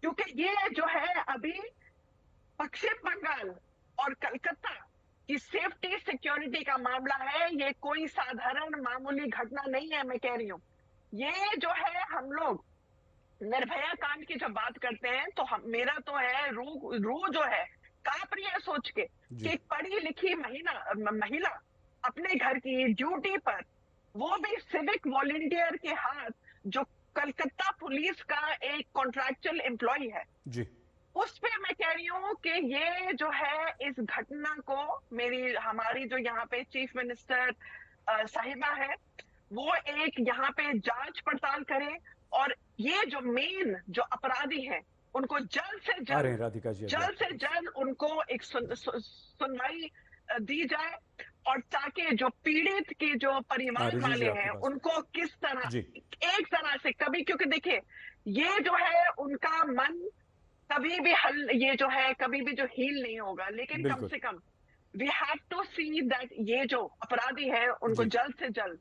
क्योंकि ये जो है अभी पश्चिम बंगाल और कलकत्ता की सेफ्टी सिक्योरिटी का मामला है, ये कोई साधारण मामूली घटना नहीं है। मैं कह रही हूँ ये जो है, हम लोग निर्भया कांड की जब बात करते हैं तो मेरा तो है रूह जो है कांप रही है सोच के कि एक पढ़ी लिखी महिला अपने घर की ड्यूटी पर, वो भी सिविक वॉलंटियर के हाथ, जो कलकत्ता पुलिस का एक कॉन्ट्रैक्चुअल एम्प्लॉय है जी, उस पे मैं कह रही हूँ कि ये जो है इस घटना को हमारी जो यहाँ पे चीफ मिनिस्टर साहिबा है वो एक यहाँ पे जांच पड़ताल करे, और ये जो मेन जो अपराधी हैं उनको जल्द से आ रहे हैं जल्द राधिका जी, जल्द से जल्द उनको एक सुनवाई दी जाए, और ताकि जो पीड़ित के जो परिवार रुचि जी वाले आपके हैं पास। उनको किस तरह जी। एक तरह से कभी, क्योंकि देखिए ये जो है उनका मन कभी भी ये जो है कभी भी जो हील नहीं होगा, लेकिन कम बिल्कुल। से कम we have to see that ये जो अपराधी है उनको जी। जल्द से जल्द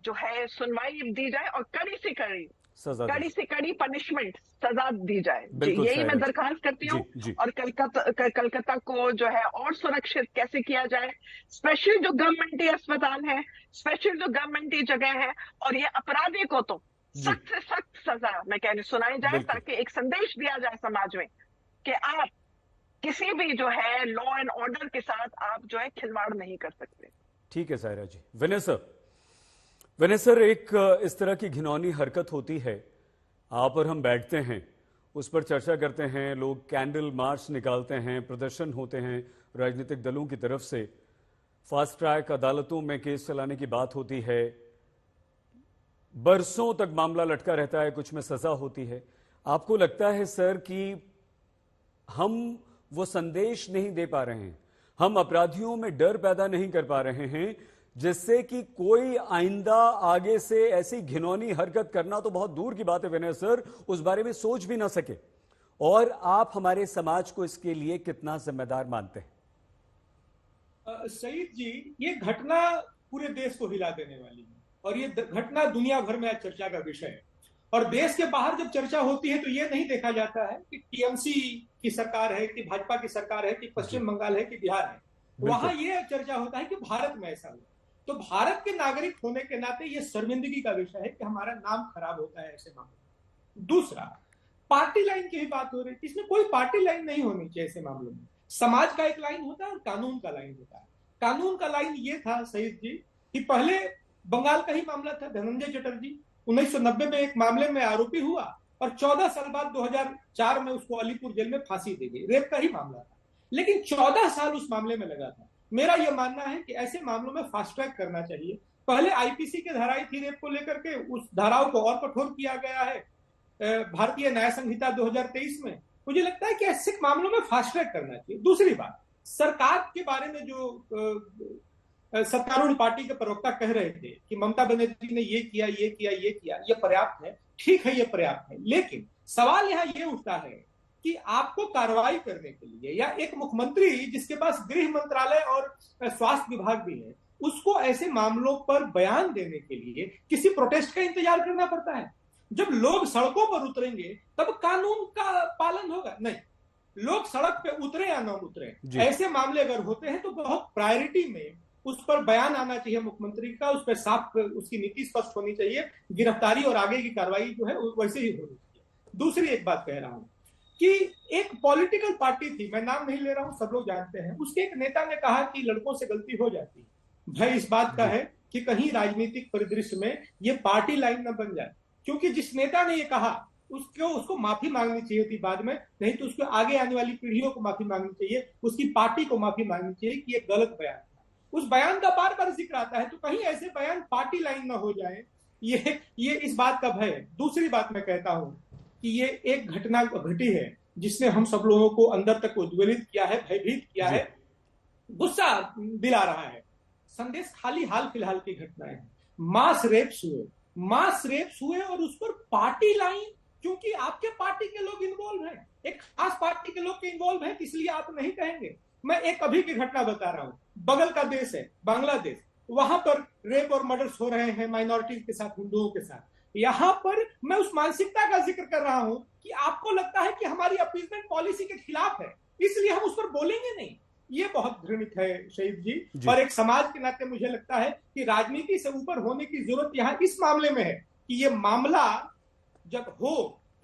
जो है सुनवाई दी जाए और कड़ी से कड़ी सजा कड़ी से कड़ी पनिशमेंट सजा दी जाए। जी, बिल्कुल यही सही मैं बात। दरखास्त करती हूँ। जी, जी। और कलकत्ता को जो है और सुरक्षित कैसे किया जाए, स्पेशल जो गवर्नमेंटी अस्पताल है, स्पेशल जो गवर्नमेंटी जगह है, और ये अपराधी को तो जी। सख्त से सख्त सजा मैं कह रही सुनाई जाए, बिल्कुल। ताकि एक संदेश दिया जाए समाज में कि आप किसी भी जो है लॉ एंड ऑर्डर के साथ आप जो है खिलवाड़ नहीं कर सकते। ठीक है सायरा जी। विनय सर, एक इस तरह की घिनौनी हरकत होती है, आप और हम बैठते हैं, उस पर चर्चा करते हैं, लोग कैंडल मार्च निकालते हैं, प्रदर्शन होते हैं राजनीतिक दलों की तरफ से, फास्ट ट्रैक अदालतों में केस चलाने की बात होती है, बरसों तक मामला लटका रहता है, कुछ में सजा होती है। आपको लगता है सर कि हम वो संदेश नहीं दे पा रहे हैं, हम अपराधियों में डर पैदा नहीं कर पा रहे हैं, जिससे कि कोई आइंदा आगे से ऐसी घिनौनी हरकत करना तो बहुत दूर की बात है विनय सर, उस बारे में सोच भी ना सके? और आप हमारे समाज को इसके लिए कितना जिम्मेदार मानते हैं? सईद जी, ये घटना पूरे देश को हिला देने वाली है, और ये घटना दुनिया भर में आज चर्चा का विषय है। और देश के बाहर जब चर्चा होती है तो ये नहीं देखा जाता है कि टीएमसी की सरकार है, कि भाजपा की सरकार है, कि पश्चिम बंगाल है, कि बिहार है। वहां ये चर्चा होता है कि भारत में ऐसा हुआ। तो भारत के नागरिक होने के नाते ये शर्मिंदगी का विषय है कि हमारा नाम खराब होता है ऐसे मामलों में। दूसरा, पार्टी लाइन की भी बात हो रही है, इसमें कोई पार्टी लाइन नहीं होनी चाहिए ऐसे मामलों में। समाज का एक लाइन होता है और कानून का लाइन होता है। कानून का लाइन ये था सईद जी कि पहले बंगाल का ही मामला था, धनंजय चटर्जी 1990 में एक मामले में आरोपी हुआ और 14 साल बाद 2004 में उसको अलीपुर जेल में फांसी दी गई। रेप का ही मामला था, लेकिन 14 साल उस मामले में लगा था। मेरा यह मानना है कि ऐसे मामलों में फास्ट ट्रैक करना चाहिए। पहले आईपीसी की धाराएं थी रेप को लेकर के, उस धाराओं को और कठोर किया गया है भारतीय न्याय संहिता 2023 में। मुझे लगता है कि ऐसे मामलों में फास्ट ट्रैक करना चाहिए। दूसरी बात, सरकार के बारे में जो सत्तारूढ़ पार्टी के प्रवक्ता कह रहे थे कि ममता बनर्जी ने ये किया, ये किया, ये किया, ये पर्याप्त है। ठीक है, ये पर्याप्त है, लेकिन सवाल यहाँ ये उठता है कि आपको कार्रवाई करने के लिए, या एक मुख्यमंत्री जिसके पास गृह मंत्रालय और स्वास्थ्य विभाग भी है, उसको ऐसे मामलों पर बयान देने के लिए किसी प्रोटेस्ट का इंतजार करना पड़ता है? जब लोग सड़कों पर उतरेंगे तब कानून का पालन होगा? नहीं, लोग सड़क पे उतरे या न उतरे, ऐसे मामले अगर होते हैं तो बहुत प्रायोरिटी में उस पर बयान आना चाहिए मुख्यमंत्री का, उस पर साफ उसकी नीति स्पष्ट होनी चाहिए, गिरफ्तारी और आगे की कार्रवाई जो है वैसे ही होनी चाहिए। दूसरी एक बात कह रहा हूं कि एक पॉलिटिकल पार्टी थी, मैं नाम नहीं ले रहा हूं, सब लोग जानते हैं, उसके एक नेता ने कहा कि लड़कों से गलती हो जाती है। भय इस बात का है कि कहीं राजनीतिक परिदृश्य में ये पार्टी लाइन न बन जाए, क्योंकि जिस नेता ने ये कहा उसको माफी मांगनी चाहिए थी बाद में, नहीं तो उसको आगे आने वाली पीढ़ियों को माफी मांगनी चाहिए, उसकी पार्टी को माफी मांगनी चाहिए कि ये गलत बयान था। उस बयान का बार बार जिक्र आता है, तो कहीं ऐसे बयान पार्टी लाइन ना हो जाए, ये इस बात का भय है। दूसरी बात मैं कहता हूं कि ये एक घटना घटी है जिसने हम सब लोगों को अंदर तक उद्वेलित किया है, भयभीत किया है, गुस्सा दिला रहा है। संदेश खाली हाल फिलहाल की घटनाएं हैं। मास रेप्स हुए और उस पर पार्टी लाइन, क्योंकि आपके पार्टी के लोग इन्वॉल्व हैं, एक खास पार्टी के लोग इन्वॉल्व हैं, इसलिए आप नहीं कहेंगे। मैं एक अभी की घटना बता रहा हूं, बगल का देश है बांग्लादेश, वहां पर रेप और मर्डर्स हो रहे हैं माइनॉरिटीज के साथ, हिंदुओं के साथ। यहां पर मैं उस मानसिकता का जिक्र कर रहा हूं कि आपको लगता है कि हमारी अपीजमेंट पॉलिसी के खिलाफ है, इसलिए हम उस पर बोलेंगे नहीं। ये बहुत घृणित है शहीद जी। और एक समाज के नाते मुझे लगता है कि राजनीति से ऊपर होने की जरूरत यहाँ इस मामले में है कि ये मामला जब हो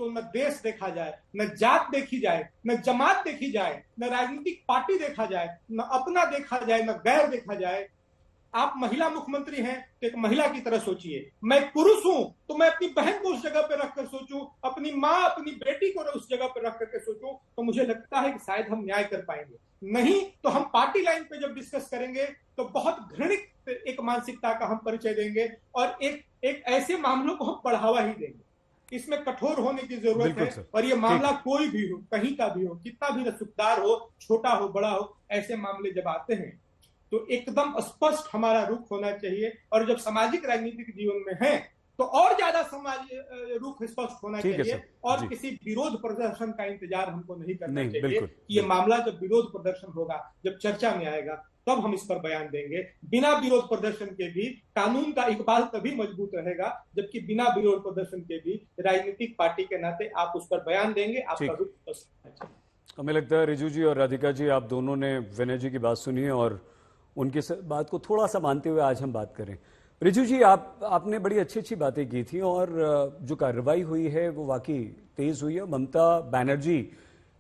तो न देश देखा जाए, न जात देखी जाए, न जमात देखी जाए, न राजनीतिक पार्टी देखा जाए, न अपना देखा जाए, न गैर देखा जाए। आप महिला मुख्यमंत्री हैं तो एक महिला की तरह सोचिए, मैं पुरुष हूं तो मैं अपनी बहन को उस जगह पर रखकर सोचूं, अपनी माँ अपनी बेटी को उस जगह पर रख करके सोचूं, तो मुझे लगता है कि शायद हम न्याय कर पाएंगे। नहीं तो हम पार्टी लाइन पे जब डिस्कस करेंगे तो बहुत घृणित एक मानसिकता का हम परिचय देंगे और एक ऐसे मामलों को हम बढ़ावा ही देंगे। इसमें कठोर होने की जरूरत है। और ये मामला कोई भी हो, कहीं का भी हो, कितना भी रसूखदार हो, छोटा हो बड़ा हो, ऐसे मामले जब आते हैं तो एकदम स्पष्ट हमारा रुख होना चाहिए। और जब सामाजिक राजनीतिक जीवन में है तो और ज्यादा रुख स्पष्ट होना चाहिए और किसी विरोध प्रदर्शन का इंतजार हमको नहीं करना चाहिए कि ये मामला जब विरोध प्रदर्शन होगा, जब चर्चा में आएगा, तब हम इस पर बयान देंगे। बिना विरोध प्रदर्शन के भी कानून का इकबाल तभी मजबूत रहेगा जबकि बिना विरोध प्रदर्शन के भी राजनीतिक पार्टी के नाते आप उस पर बयान देंगे, आपका रुख स्पष्ट होना चाहिए। हमें लगता है रिजू जी और राधिका जी, आप दोनों ने विनय जी की बात सुनी और उनकी बात को थोड़ा सा मानते हुए आज हम बात करें। रिजू जी, आपने बड़ी अच्छी बातें की थी और जो कार्रवाई हुई है वो वाकई तेज हुई है। ममता बनर्जी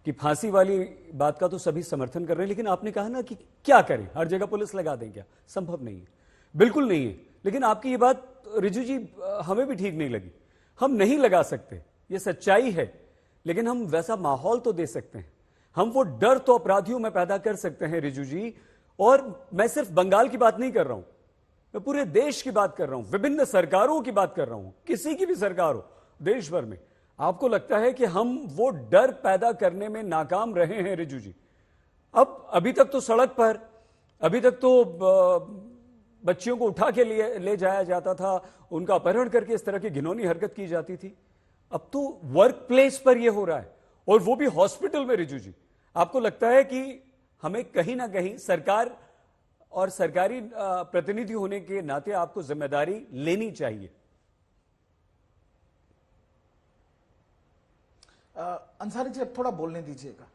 की फांसी वाली बात का तो सभी समर्थन कर रहे हैं, लेकिन आपने कहा ना कि क्या करें, हर जगह पुलिस लगा दें क्या? संभव नहीं है, बिल्कुल नहीं है। लेकिन आपकी ये बात रिजू जी हमें भी ठीक नहीं लगी। हम नहीं लगा सकते, ये सच्चाई है, लेकिन हम वैसा माहौल तो दे सकते हैं। हम वो डर तो अपराधियों में पैदा कर सकते हैं रिजू जी। और मैं सिर्फ बंगाल की बात नहीं कर रहा हूं, मैं पूरे देश की बात कर रहा हूं, विभिन्न सरकारों की बात कर रहा हूं, किसी की भी सरकार हो देश भर में। आपको लगता है कि हम वो डर पैदा करने में नाकाम रहे हैं रिजू जी? अभी तक तो सड़क पर, अभी तक तो बच्चियों को उठा के ले जाया जाता था, उनका अपहरण करके इस तरह की घिनौनी हरकत की जाती थी। अब तो वर्क प्लेस पर यह हो रहा है, और वो भी हॉस्पिटल में। रिजू जी, आपको लगता है कि हमें कहीं ना कहीं सरकार और सरकारी प्रतिनिधि होने के नाते आपको जिम्मेदारी लेनी चाहिए? अंसारी जी, अब थोड़ा बोलने दीजिएगा।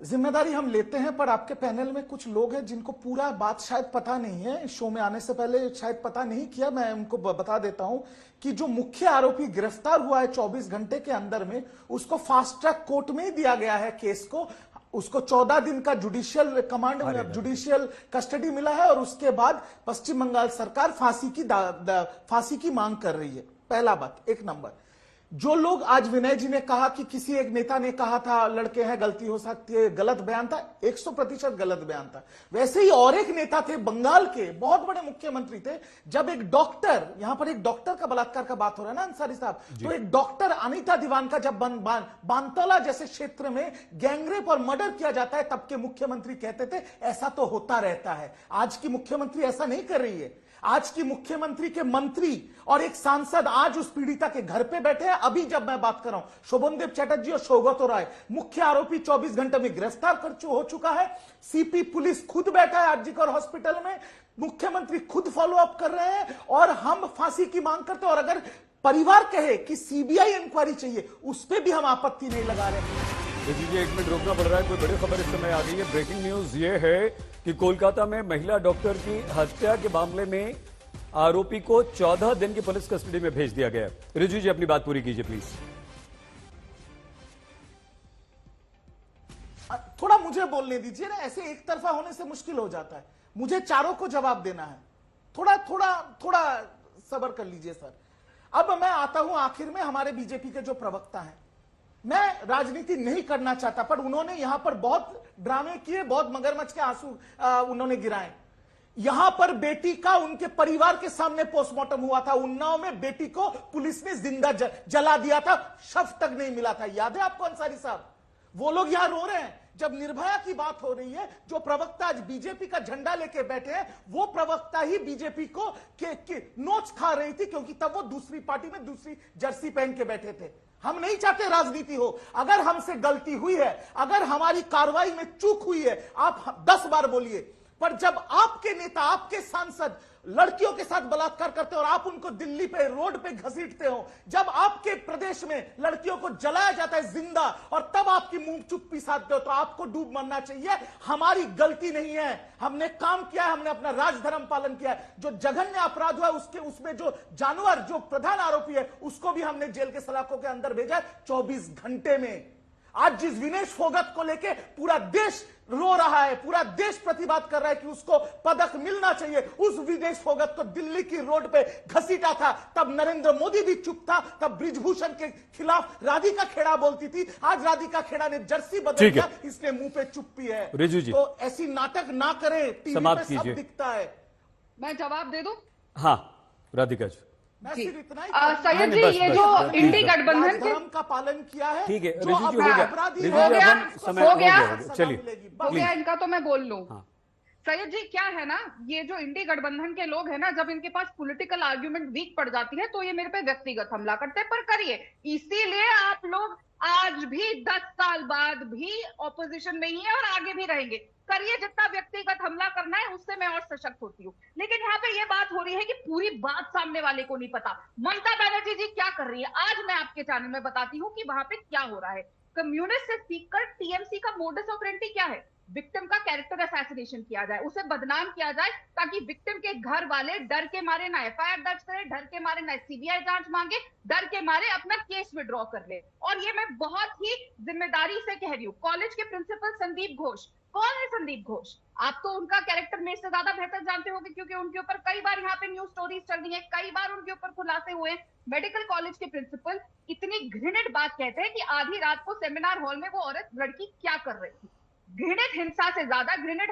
जिम्मेदारी हम लेते हैं, पर आपके पैनल में कुछ लोग हैं जिनको पूरा बात शायद पता नहीं है, शो में आने से पहले शायद पता नहीं किया। मैं उनको बता देता हूं कि जो मुख्य आरोपी गिरफ्तार हुआ है 24 घंटे के अंदर में, उसको फास्ट ट्रैक कोर्ट में ही दिया गया है केस को। उसको 14 दिन का जुडिशियल कमांड, जुडिशियल कस्टडी मिला है और उसके बाद पश्चिम बंगाल सरकार फांसी की मांग कर रही है। पहला बात। एक नंबर, जो लोग आज विनय जी ने कहा कि किसी एक नेता ने कहा था लड़के हैं, गलती हो सकती है, गलत बयान था, 100% गलत बयान था। वैसे ही और एक नेता थे बंगाल के, बहुत बड़े मुख्यमंत्री थे, जब एक डॉक्टर, यहां पर एक डॉक्टर का बलात्कार का बात हो रहा है ना अंसारी साहब, तो एक डॉक्टर अनीता दीवान का जब बानतौला जैसे क्षेत्र में गैंगरेप और मर्डर किया जाता है, तब के मुख्यमंत्री कहते थे ऐसा तो होता रहता है। आज की मुख्यमंत्री ऐसा नहीं कर रही है। आज की मुख्यमंत्री के मंत्री और एक सांसद आज उस पीड़िता के घर पे बैठे हैं। अभी जब मैं बात कर रहा हूं, शोभनदेव चटर्जी और सौगत राय, मुख्य आरोपी 24 घंटे में गिरफ्तार हो चुका है। सीपी पुलिस खुद बैठा है आरजीकर हॉस्पिटल में, मुख्यमंत्री खुद फॉलो अप कर रहे हैं और हम फांसी की मांग करते हैं। और अगर परिवार कहे कि सीबीआई इंक्वायरी चाहिए, उस पर भी हम आपत्ति नहीं लगा रहे। देखिए, 1 मिनट रोकना पड़ रहा है, कोई बड़ी खबर इस समय आ गई है। ब्रेकिंग न्यूज ये है कि कोलकाता में महिला डॉक्टर की हत्या के मामले में आरोपी को 14 दिन की पुलिस कस्टडी में भेज दिया गया है। रिजू जी, अपनी बात पूरी कीजिए प्लीज। थोड़ा मुझे बोलने दीजिए ना, ऐसे एक तरफा होने से मुश्किल हो जाता है। मुझे चारों को जवाब देना है, थोड़ा सब्र कर लीजिए सर। अब मैं आता हूं आखिर में हमारे बीजेपी के जो प्रवक्ता हैं। मैं राजनीति नहीं करना चाहता, पर उन्होंने यहां पर बहुत ड्रामे किए, बहुत मगरमच्छ के आंसू उन्होंने गिराए। यहां पर बेटी का उनके परिवार के सामने पोस्टमार्टम हुआ था। उन्नाव में बेटी को पुलिस ने जिंदा जला दिया था, शव तक नहीं मिला था। याद है आपको अंसारी साहब? वो लोग यहां रो रहे हैं जब निर्भया की बात हो रही है। जो प्रवक्ता आज बीजेपी का झंडा लेके बैठे हैं, वो प्रवक्ता ही बीजेपी को नोच खा रही थी, क्योंकि तब वो दूसरी पार्टी में दूसरी जर्सी पहन के बैठे थे। हम नहीं चाहते राजनीति हो। अगर हमसे गलती हुई है, अगर हमारी कार्रवाई में चूक हुई है, आप 10 बार बोलिए, पर जब आपके नेता, आपके सांसद लड़कियों के साथ बलात्कार करते हो और आप उनको दिल्ली पे रोड पे घसीटते हो। जब आपके प्रदेश में लड़कियों को जलाया जाता है जिंदा और तब आपकी मुंह चुप्पी साधते हो, तो आपको डूब मरना चाहिए। हमारी गलती नहीं है, हमने काम किया है, हमने अपना राजधर्म पालन किया है। जो जघन्य अपराध हुआ उसमें जो जानवर, जो प्रधान आरोपी है, उसको भी हमने जेल के सलाखों के अंदर भेजा 24 घंटे में। आज जिस विनेश फोगत को लेके पूरा देश रो रहा है, पूरा देश प्रतिवाद कर रहा है कि उसको पदक मिलना चाहिए, उस विनेश फोगत को दिल्ली की रोड पे घसीटा था, तब नरेंद्र मोदी भी चुप था, तब ब्रिजभूषण के खिलाफ राधिका खेड़ा बोलती थी। आज राधिका खेड़ा ने जर्सी बदल दिया, इसलिए मुंह पे चुप्पी है। रिजू जी, तो ऐसी नाटक ना करें, टीवी पे सब दिखता है। मैं जवाब दे दूं? हाँ राधिका जी। सैयद जी, ये जो इंडी गठबंधन धर्म का पालन किया है, ठीक है, जो हो गया इनका, तो मैं बोल लूं। सैयद जी, क्या है ना, ये जो इंडी गठबंधन के लोग हैं ना, जब इनके पास पॉलिटिकल आर्ग्यूमेंट वीक पड़ जाती है तो ये मेरे पे व्यक्तिगत हमला करते हैं। पर करिए, इसीलिए आप लोग आज भी 10 साल बाद भी ऑपोजिशन में ही है और आगे भी रहेंगे। करिए, जितना व्यक्तिगत हमला करना है उससे मैं और सशक्त होती हूँ। लेकिन यहाँ पे ये बात हो रही है कि पूरी बात सामने वाले को नहीं पता। ममता बनर्जी जी क्या कर रही है, आज मैं आपके चैनल में बताती हूँ कि वहां पे क्या हो रहा है। कम्युनिस्ट से सीखकर टीएमसी का मोडस ऑपरेंडी क्या है? विक्टिम का कैरेक्टर असैसिनेशन किया जाए, उसे बदनाम किया जाए, ताकि विक्टिम के घर वाले डर के मारे ना एफआईआर दर्ज करें, डर के मारे ना सीबीआई जांच मांगे, डर के मारे अपना केस विड्रॉ कर ले। और ये मैं बहुत ही जिम्मेदारी से कह रही हूँ। कॉलेज के प्रिंसिपल संदीप घोष, कौन है संदीप घोष? आप तो उनका कैरेक्टर मेरे से ज्यादा बेहतर जानते होंगे, क्योंकि उनके ऊपर कई बार यहाँ पे न्यूज स्टोरीज चल रही है, कई बार उनके ऊपर खुलासे हुए। मेडिकल कॉलेज के प्रिंसिपल इतनी घृणित बात कहते हैं कि आधी रात को सेमिनार हॉल में वो औरत लड़की क्या कर रही थी। घृणित हिंसा से ज्यादा, घृणित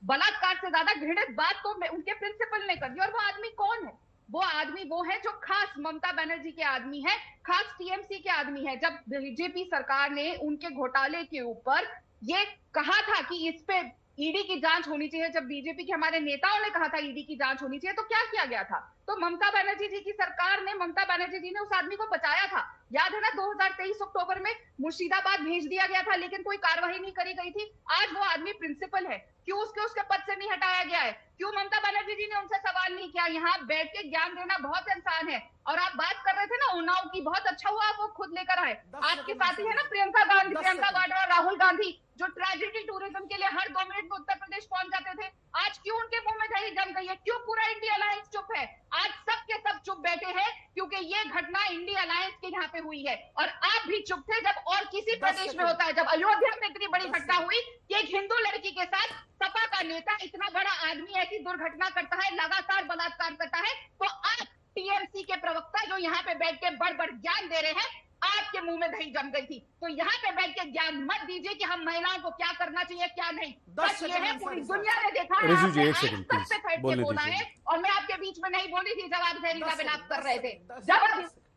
बलात्कार से ज्यादा घृणित बात तो उनके प्रिंसिपल ने कर दी। और वो आदमी कौन है? वो आदमी वो है जो खास ममता बनर्जी के आदमी है, खास टीएमसी के आदमी है। जब बीजेपी सरकार ने उनके घोटाले के ऊपर ये कहा था कि इस पे ईडी की जांच होनी चाहिए, जब बीजेपी के हमारे नेताओं ने कहा था ईडी की जांच होनी चाहिए, तो क्या किया गया था? तो ममता बनर्जी जी की सरकार ने, ममता बनर्जी जी ने उस आदमी को बचाया था। याद है ना, 2023 अक्टूबर में मुर्शिदाबाद भेज दिया गया था, लेकिन कोई कार्रवाई नहीं करी गई थी। आज वो आदमी प्रिंसिपल है, क्यों उसके पद से नहीं हटाया गया है? क्यों ममता बनर्जी जी ने उनसे सवाल नहीं किया? यहाँ बैठ के ज्ञान देना बहुत आसान है। और आप बात कर रहे थे ना उन्नाव की, बहुत अच्छा हुआ आप वो खुद लेकर आए। आपके साथी है ना प्रियंका वाड्रा, राहुल गांधी, जो ट्रेजिडी टूरिज्म के लिए हर 2 मिनट में उत्तर प्रदेश पहुंच जाते थे। आज क्यों उनके मुंह में दही जम गई है? क्यों पूरा इंडिया अलायंस चुप है? आज सब के सब चुप बैठे हैं, क्योंकि ये घटना इंडिया अलायंस के यहाँ पे हुई है। और आप भी चुप थे जब और किसी प्रदेश में होता है। जब अयोध्या में इतनी बड़ी घटना हुई कि एक हिंदू लड़की के साथ सपा का नेता, इतना बड़ा आदमी ऐसी दुर्घटना करता है, लगातार बलात्कार करता है, तो आप टीएमसी के प्रवक्ता जो यहाँ पे बैठ के बड़ ज्ञान दे रहे हैं, आपके मुंह में दही जम गई थी। तो यहाँ पे बैठ के ज्ञान मत दीजिए कि हम महिलाओं को क्या करना चाहिए क्या नहीं। बस ये है, पूरी दुनिया ने देखा है, आपने आज सबसे बैठ के बोला है। और मैं आपके बीच में नहीं बोली थी जब आप जहरीला विलाप कर रहे थे। जब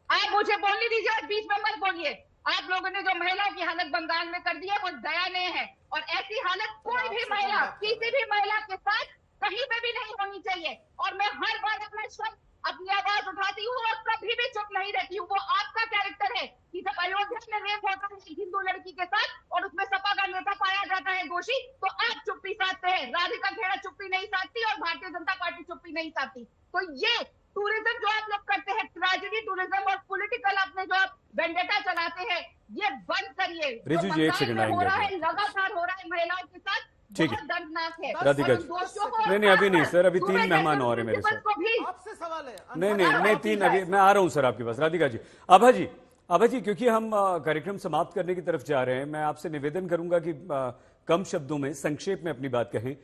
आप मुझे बोलने दीजिए और बीच में मत बोलिए। आप लोगों ने जो महिलाओं की हालत बंगाल में कर दी है वो दयानीय है। और ऐसी हालत कोई भी महिला, किसी भी महिला के साथ कहीं पे भी नहीं होनी चाहिए। और मैं हर बार अपनी आवाज उठाती हूँ और कभी भी चुप नहीं रहती हूँ। वो आपका कैरेक्टर है कि जब अयोध्या में रेप होता है हिंदू लड़की के साथ और उसमें सपा का नेता पाया जाता है दोषी, तो आप चुप्पी साधते हैं। राधिका खेड़ा चुप्पी नहीं साधती और भारतीय जनता पार्टी चुप्पी नहीं साधती। तो ये टूरिज्म जो आप लोग करते हैं, ट्रेजेडी टूरिज्म और पॉलिटिकल अपने जो आप वेंडेटा चलाते हैं, ये बंद करिए। रिजू जी, एक सेकंड आएंगे। हो रहा है, लगातार हो रहा है महिलाओं के साथ, ठीक है, दर्दनाक है। राधिका जी, नहीं अभी नहीं सर, अभी 3 मेहमान और हैं मेरे साथ। आपसे सवाल है। नहीं 3, अभी मैं आ रहा हूं सर आपके पास। राधिका जी, आभा जी, क्योंकि हम कार्यक्रम समाप्त करने की तरफ जा रहे हैं, मैं आपसे निवेदन करूंगा कि कम शब्दों में, संक्षेप में अपनी बात कहें।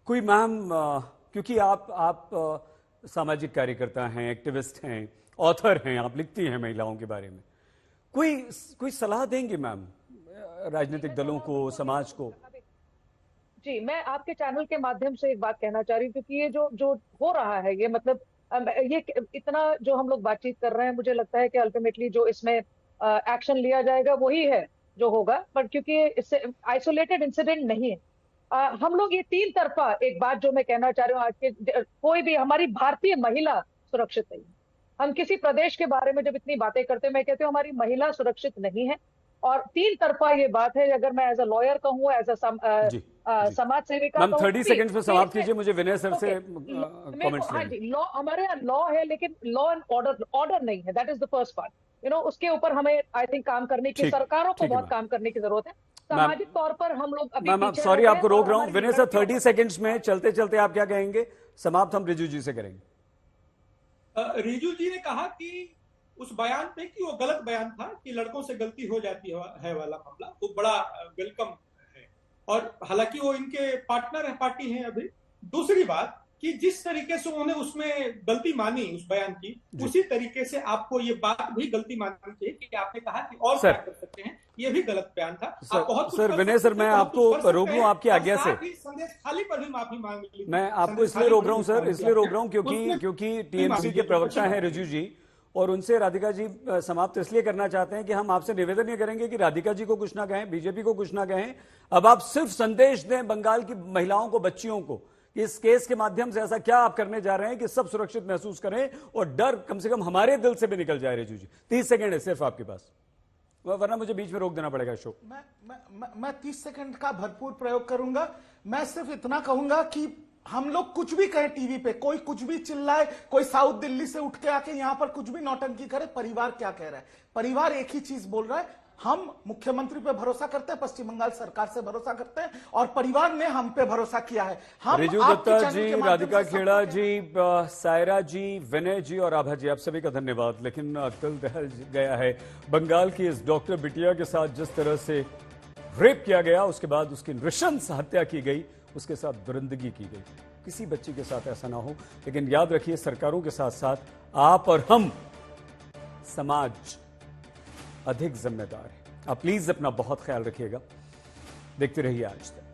कोई मैम, क्योंकि आप सामाजिक कार्यकर्ता हैं, एक्टिविस्ट हैं, ऑथर हैं, आप लिखती हैं महिलाओं के बारे में, कोई सलाह देंगे मैम राजनीतिक दलों को, समाज को? जी, मैं आपके चैनल के माध्यम से एक बात कहना चाह रही हूँ, क्योंकि ये जो हो रहा है, ये मतलब ये इतना जो हम लोग बातचीत कर रहे हैं, मुझे लगता है कि अल्टीमेटली जो इसमें एक्शन लिया जाएगा वही है जो होगा। पर क्योंकि इससे आइसोलेटेड इंसिडेंट नहीं है, हम लोग ये 3 तरफा एक बात जो मैं कहना चाह रही हूँ, आज के कोई भी हमारी भारतीय महिला सुरक्षित नहीं है। हम किसी प्रदेश के बारे में जब इतनी बातें करते हैं, मैं कहती हूँ हमारी महिला सुरक्षित नहीं है। और तीन तरफा ये बात है, अगर मैं एज अ लॉयर कहूँ, एज अ समाज सेविका। मैम 30 सेकंड्स में समाप्त कीजिए, मुझे विनय सर से कमेंट्स हाँ जी, लॉ, हमारे यहाँ लॉ है लेकिन लॉ एंड ऑर्डर नहीं है। That is the first part. उसके ऊपर हमें आई थिंक काम करने की, सरकारों को बहुत काम करने की जरूरत है। सामाजिक तौर पर हम लोग अभी मैम, सॉरी आपको रोक रहा हूं। विनय सर 30 सेकंड्स में चलते चलते आप क्या कहेंगे? समाप्त हम रिजू जी से करेंगे। रिजू जी ने कहा कि उस बयान पे कि वो गलत बयान था, कि लड़कों से गलती हो जाती है वाला मामला, वो बड़ा वेलकम है। और हालांकि वो इनके पार्टनर है, पार्टी हैं अभी। दूसरी बात कि जिस तरीके से उन्होंने उसमें गलती मानी उस बयान की, उसी तरीके से आपको ये बात भी गलती माननी चाहिए कि आपने कहा कि और क्या कर सकते हैं, ये भी गलत बयान था। आप बहुत सर विनय सर, मैं आपको रोक लूं आपकी आज्ञा से। संदेश खाली पर भी माफी मांग ली। मैं आपको इसलिए रोक रहा हूं सर, इसलिए रोक रहा हूं क्योंकि टीएमसी के प्रवक्ता हैं रिजू जी, और उनसे राधिका जी समाप्त इसलिए करना चाहते हैं कि हम आपसे निवेदन ये करेंगे कि राधिका जी को कुछ ना कहें, बीजेपी को कुछ ना कहें। अब आप सिर्फ संदेश दें बंगाल की महिलाओं को, बच्चियों को, इस केस के माध्यम से ऐसा क्या आप करने जा रहे हैं कि सब सुरक्षित महसूस करें और डर कम से कम हमारे दिल से भी निकल जाए। रिजू जी 30 सेकंड है सिर्फ आपके पास, वरना मुझे बीच में रोक देना पड़ेगा शो। मैं 30 सेकंड का भरपूर प्रयोग करूंगा। मैं सिर्फ इतना कहूंगा कि हम लोग कुछ भी कहें टीवी पे, कोई कुछ भी चिल्लाए, कोई साउथ दिल्ली से उठ के आके यहां पर कुछ भी नौटंकी करे, परिवार क्या कह रहा है? परिवार एक ही चीज बोल रहा है, हम मुख्यमंत्री पे भरोसा करते हैं, पश्चिम बंगाल सरकार से भरोसा करते हैं, और परिवार ने हम पे भरोसा किया है। हम रिजू दत्ता जी, राधिका खेड़ा जी, सायरा जी, विनय जी और आभा जी, आप सभी का धन्यवाद। लेकिन दिल दहल गया है बंगाल की इस डॉक्टर बिटिया के साथ जिस तरह से रेप किया गया, उसके बाद उसकी नृशंस हत्या की गई, उसके साथ दुरंदगी की गई। किसी बच्ची के साथ ऐसा ना हो। लेकिन याद रखिए, सरकारों के साथ साथ आप और हम, समाज अधिक जिम्मेदार है। आप प्लीज अपना बहुत ख्याल रखिएगा। देखते रहिए आज तक।